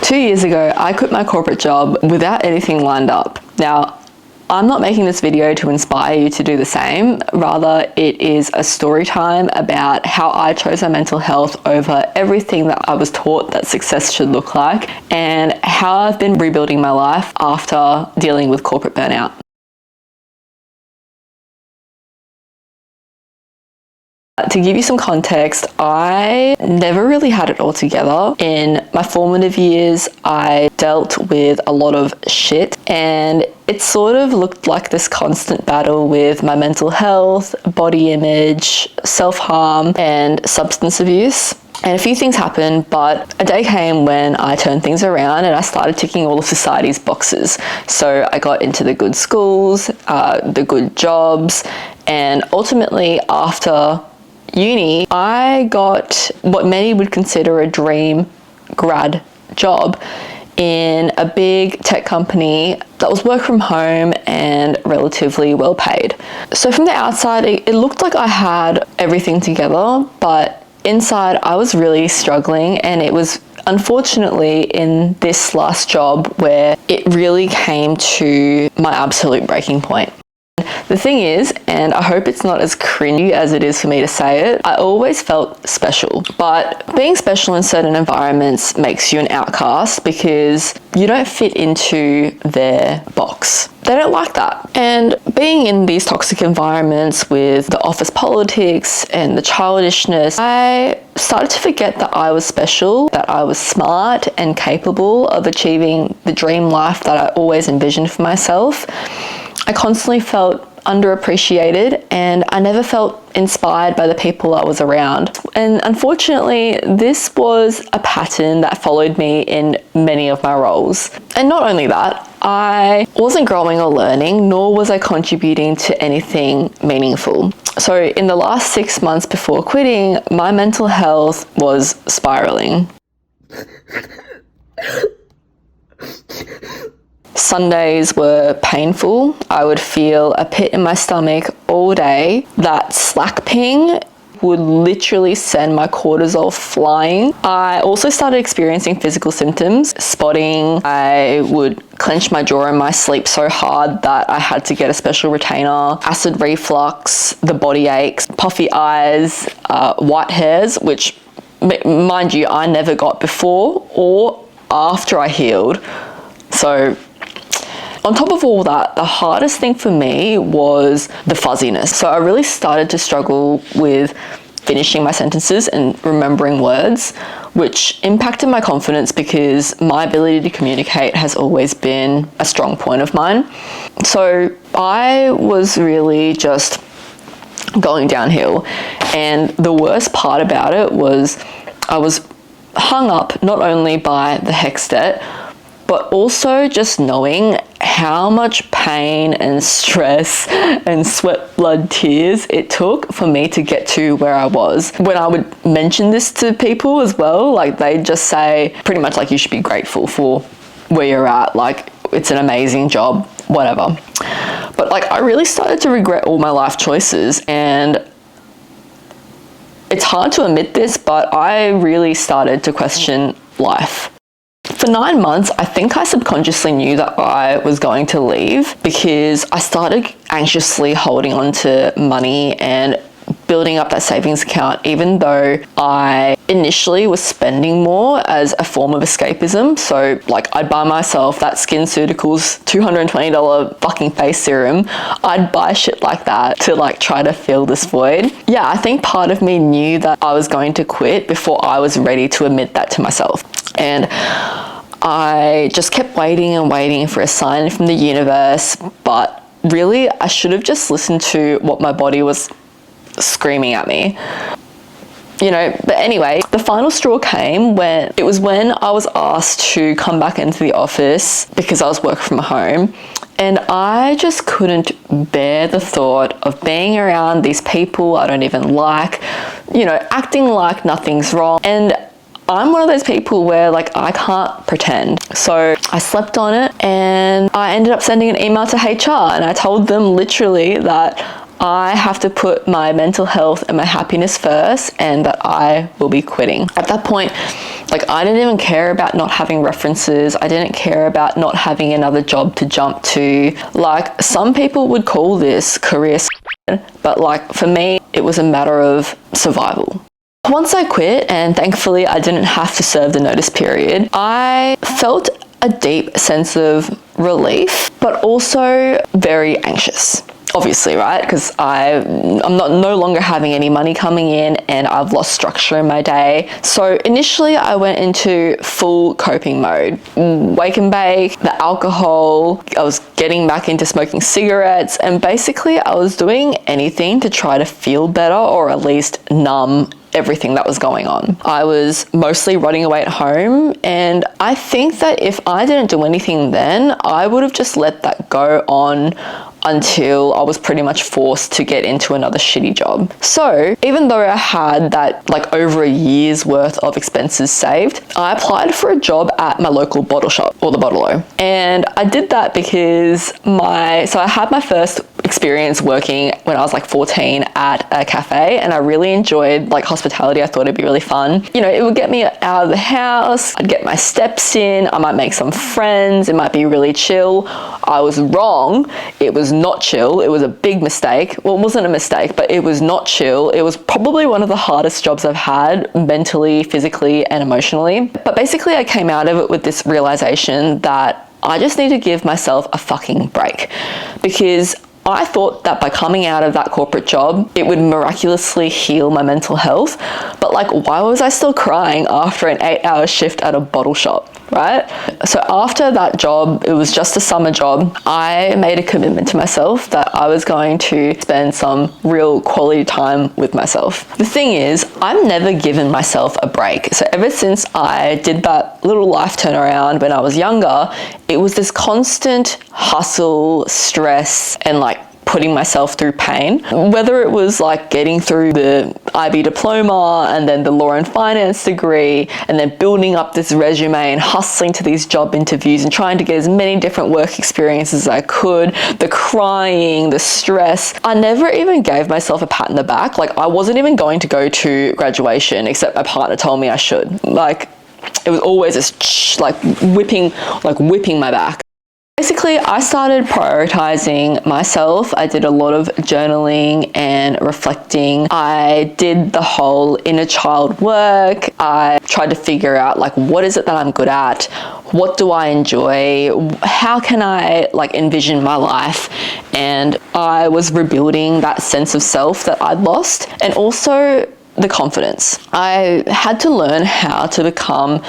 2 years ago, I quit my corporate job without anything lined up. Now, I'm not making this video to inspire you to do the same. Rather, it is a story time about how I chose my mental health over everything that I was taught that success should look like, and how I've been rebuilding my life after dealing with corporate burnout. To give you some context, I never really had it all together. In my formative years, I dealt with a lot of shit, and it sort of looked like this constant battle with my mental health, body image, self-harm, and substance abuse. And a few things happened, but a day came when I turned things around and I started ticking all of society's boxes. So I got into the good schools, the good jobs, and ultimately after uni, I got what many would consider a dream grad job in a big tech company that was work from home and relatively well paid. So from the outside, it looked like I had everything together, but inside I was really struggling, and it was unfortunately in this last job where it really came to my absolute breaking point. The thing is, and I hope it's not as cringy as it is for me to say it, I always felt special. But being special in certain environments makes you an outcast because you don't fit into their box. They don't like that. And being in these toxic environments with the office politics and the childishness, I started to forget that I was special, that I was smart and capable of achieving the dream life that I always envisioned for myself. I constantly felt underappreciated, and I never felt inspired by the people I was around. And unfortunately, this was a pattern that followed me in many of my roles. And not only that, I wasn't growing or learning, nor was I contributing to anything meaningful. So in the last 6 months before quitting, my mental health was spiraling. Sundays were painful. I would feel a pit in my stomach all day. That Slack ping would literally send my cortisol flying. I also started experiencing physical symptoms, spotting. I would clench my jaw in my sleep so hard that I had to get a special retainer, acid reflux, the body aches, puffy eyes, white hairs, which, mind you, I never got before or after I healed. So on top of all that, the hardest thing for me was the fuzziness. So I really started to struggle with finishing my sentences and remembering words, which impacted my confidence because my ability to communicate has always been a strong point of mine. So I was really just going downhill. And the worst part about it was I was hung up not only by the HECS debt, but also just knowing how much pain and stress and sweat, blood, tears it took for me to get to where I was. When I would mention this to people as well, like they'd just say pretty much like, you should be grateful for where you're at, like it's an amazing job, whatever. But like I really started to regret all my life choices, and it's hard to admit this, but I really started to question life. For 9 months, I think I subconsciously knew that I was going to leave because I started anxiously holding on to money and building up that savings account, even though I initially was spending more as a form of escapism. So like I'd buy myself that SkinCeuticals $220 fucking face serum. I'd buy shit like that to like try to fill this void. Yeah, I think part of me knew that I was going to quit before I was ready to admit that to myself. And I just kept waiting and waiting for a sign from the universe, but really I should have just listened to what my body was screaming at me. You know, but anyway, the final straw came when I was asked to come back into the office because I was working from home, and I just couldn't bear the thought of being around these people I don't even like, you know, acting like nothing's wrong. And I'm one of those people where like I can't pretend. So I slept on it, and I ended up sending an email to HR, and I told them literally that I have to put my mental health and my happiness first, and that I will be quitting. At that point, Like, I didn't even care about not having references. I didn't care about not having another job to jump to. Like, some people would call this career, but like for me, it was a matter of survival. Once I quit, and thankfully I didn't have to serve the notice period, I felt a deep sense of relief, but also very anxious. Obviously, right? Because I'm no longer having any money coming in and I've lost structure in my day. So initially I went into full coping mode. Wake and bake, the alcohol, I was getting back into smoking cigarettes, and basically I was doing anything to try to feel better or at least numb everything that was going on. I was mostly rotting away at home, and I think that if I didn't do anything then, I would have just let that go on until I was pretty much forced to get into another shitty job. So even though I had that like over a year's worth of expenses saved, I applied for a job at my local bottle shop, or the Bottle-O. And I did that because I had my first experience working when I was like 14 at a cafe, and I really enjoyed like hospitality. I thought it'd be really fun. You know, it would get me out of the house, I'd get my steps in, I might make some friends, it might be really chill. I was wrong. It was not chill. It was a big mistake. Well, it wasn't a mistake, but it was not chill. It was probably one of the hardest jobs I've had mentally, physically, and emotionally. But basically I came out of it with this realization that I just need to give myself a fucking break, because I thought that by coming out of that corporate job, it would miraculously heal my mental health. But like, why was I still crying after an 8-hour shift at a bottle shop, right? So after that job, it was just a summer job, I made a commitment to myself that I was going to spend some real quality time with myself. The thing is, I've never given myself a break. So ever since I did that little life turnaround when I was younger, it was this constant hustle, stress, and like putting myself through pain. Whether it was like getting through the IB diploma and then the law and finance degree, and then building up this resume and hustling to these job interviews and trying to get as many different work experiences as I could, the crying, the stress. I never even gave myself a pat in the back. Like, I wasn't even going to go to graduation, except my partner told me I should. Like, it was always this like whipping my back. Basically, I started prioritizing myself. I did a lot of journaling and reflecting. I did the whole inner child work. I tried to figure out like, what is it that I'm good at? What do I enjoy? How can I like envision my life? And I was rebuilding that sense of self that I'd lost, and also the confidence. I had to learn how to become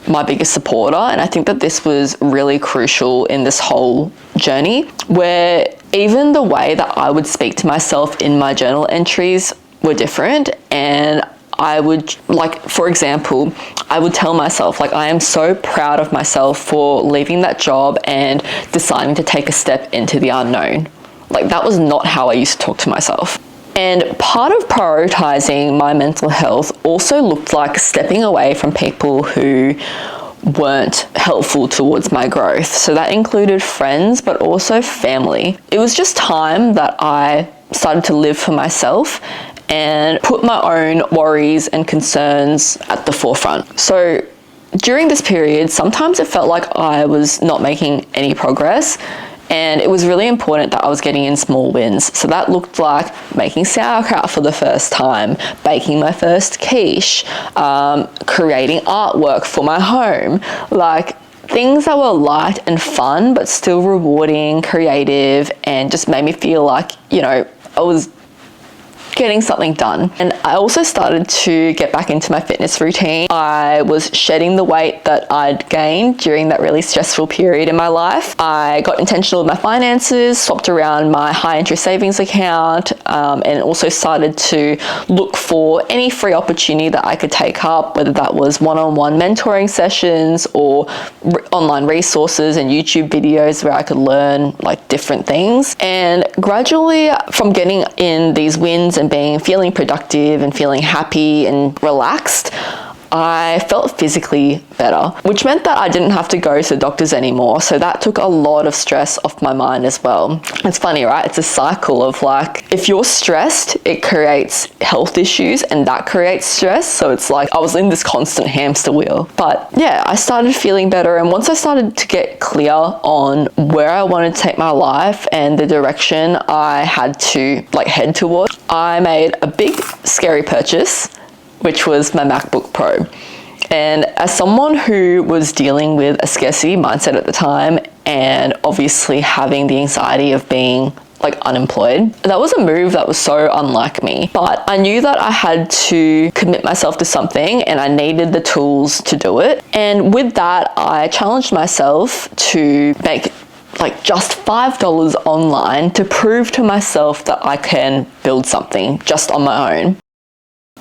my biggest supporter, and I think that this was really crucial in this whole journey, where even the way that I would speak to myself in my journal entries were different. And I would, like, for example, I would tell myself, like, I am so proud of myself for leaving that job and deciding to take a step into the unknown. Like, that was not how I used to talk to myself. And part of prioritizing my mental health also looked like stepping away from people who weren't helpful towards my growth. So that included friends, but also family. It was just time that I started to live for myself and put my own worries and concerns at the forefront. So during this period, sometimes it felt like I was not making any progress. And it was really important that I was getting in small wins. So that looked like making sauerkraut for the first time, baking my first quiche, creating artwork for my home, like things that were light and fun, but still rewarding, creative, and just made me feel like, you know, I was getting something done. And I also started to get back into my fitness routine. I was shedding the weight that I'd gained during that really stressful period in my life. I got intentional with my finances, swapped around my high interest savings account, and also started to look for any free opportunity that I could take up, whether that was one-on-one mentoring sessions or online resources and YouTube videos where I could learn like different things. And gradually, from getting in these wins and feeling productive and feeling happy and relaxed, I felt physically better, which meant that I didn't have to go to the doctors anymore. So that took a lot of stress off my mind as well. It's funny, right? It's a cycle of like, if you're stressed, it creates health issues and that creates stress. So it's like I was in this constant hamster wheel. But yeah, I started feeling better. And once I started to get clear on where I wanted to take my life and the direction I had to like head towards, I made a big scary purchase, which was my MacBook Pro. And as someone who was dealing with a scarcity mindset at the time and obviously having the anxiety of being like unemployed, that was a move that was so unlike me. But I knew that I had to commit myself to something and I needed the tools to do it. And with that, I challenged myself to make like just $5 online to prove to myself that I can build something just on my own.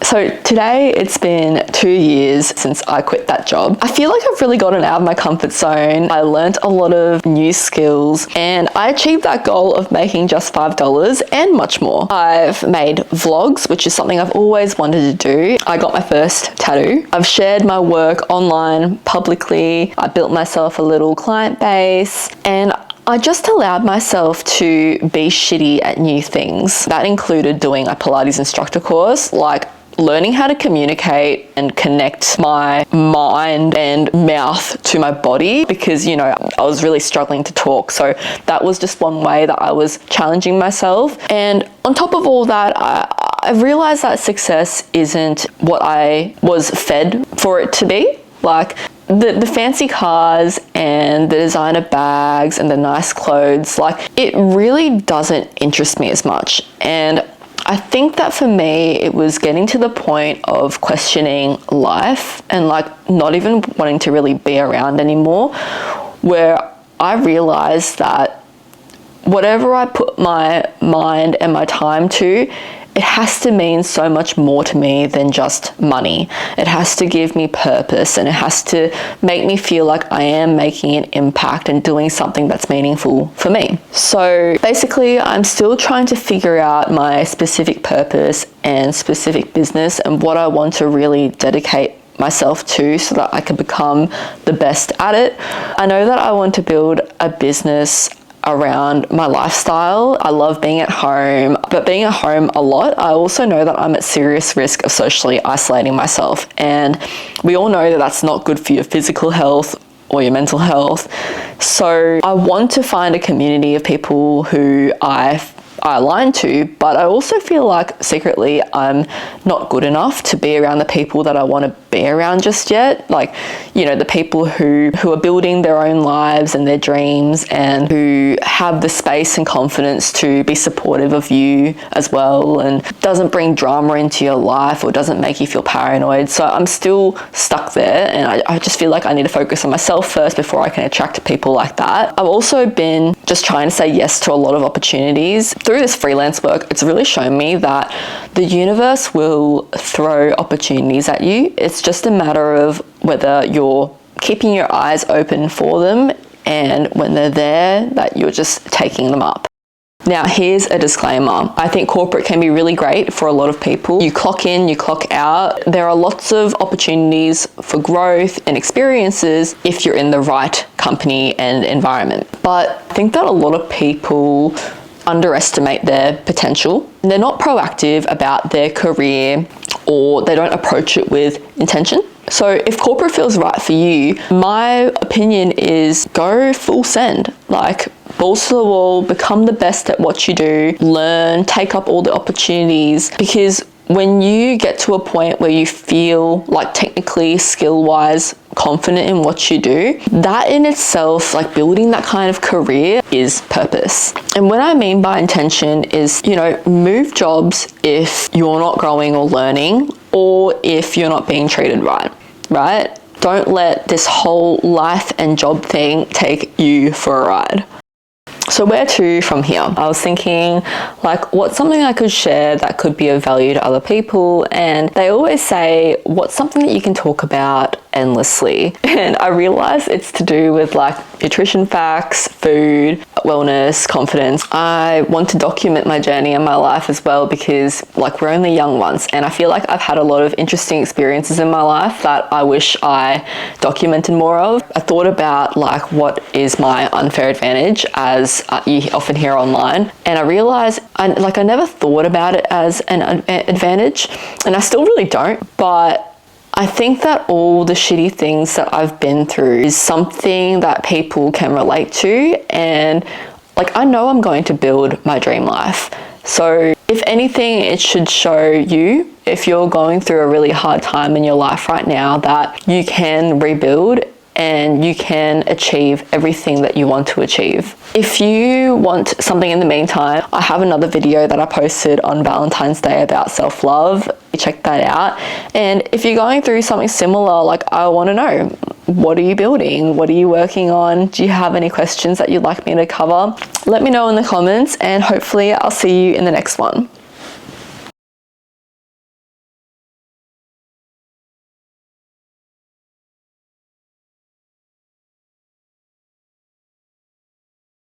So today it's been 2 years since I quit that job. I feel like I've really gotten out of my comfort zone. I learned a lot of new skills and I achieved that goal of making just $5 and much more. I've made vlogs, which is something I've always wanted to do. I got my first tattoo. I've shared my work online publicly. I built myself a little client base and I just allowed myself to be shitty at new things. That included doing a Pilates instructor course, like learning how to communicate and connect my mind and mouth to my body because, you know, I was really struggling to talk. So that was just one way that I was challenging myself. And on top of all that, I realized that success isn't what I was fed for it to be. Like the fancy cars and the designer bags and the nice clothes, like it really doesn't interest me as much. And I think that for me, it was getting to the point of questioning life and like not even wanting to really be around anymore, where I realized that whatever I put my mind and my time to, it has to mean so much more to me than just money. It has to give me purpose and it has to make me feel like I am making an impact and doing something that's meaningful for me. So basically, I'm still trying to figure out my specific purpose and specific business and what I want to really dedicate myself to so that I can become the best at it. I know that I want to build a business around my lifestyle. I love being at home, but being at home a lot, I also know that I'm at serious risk of socially isolating myself. And we all know that that's not good for your physical health or your mental health. So I want to find a community of people who I align to, but I also feel like secretly I'm not good enough to be around the people that I want to be around just yet. Like, you know, the people who are building their own lives and their dreams and who have the space and confidence to be supportive of you as well and doesn't bring drama into your life or doesn't make you feel paranoid. So I'm still stuck there and I just feel like I need to focus on myself first before I can attract people like that. I've also been just trying to say yes to a lot of opportunities. Through this freelance work, it's really shown me that the universe will throw opportunities at you. It's just a matter of whether you're keeping your eyes open for them and when they're there, that you're just taking them up. Now, here's a disclaimer. I think corporate can be really great for a lot of people. You clock in, you clock out. There are lots of opportunities for growth and experiences if you're in the right company and environment. But I think that a lot of people underestimate their potential. They're not proactive about their career or they don't approach it with intention. So if corporate feels right for you, my opinion is go full send. Like, balls to the wall, become the best at what you do, learn, take up all the opportunities, because when you get to a point where you feel like technically, skill-wise, confident in what you do, that in itself, like building that kind of career, is purpose. And what I mean by intention is, you know, move jobs if you're not growing or learning, or if you're not being treated right? Don't let this whole life and job thing take you for a ride. So where to from here? I was thinking, like, what's something I could share that could be of value to other people? And they always say, what's something that you can talk about endlessly? And I realized it's to do with like nutrition facts, food. wellness, confidence. I want to document my journey in my life as well, because like we're only young ones, and I feel like I've had a lot of interesting experiences in my life that I wish I documented more of. I thought about like what is my unfair advantage, as you often hear online, and I realized I never thought about it as an advantage, and I still really don't, but I think that all the shitty things that I've been through is something that people can relate to, and like I know I'm going to build my dream life. So if anything, it should show you, if you're going through a really hard time in your life right now, that you can rebuild and you can achieve everything that you want to achieve. If you want something in the meantime, I have another video that I posted on Valentine's Day about self-love. Check that out. And if you're going through something similar, like I want to know, what are you building? What are you working on? Do you have any questions that you'd like me to cover? Let me know in the comments, and hopefully I'll see you in the next one.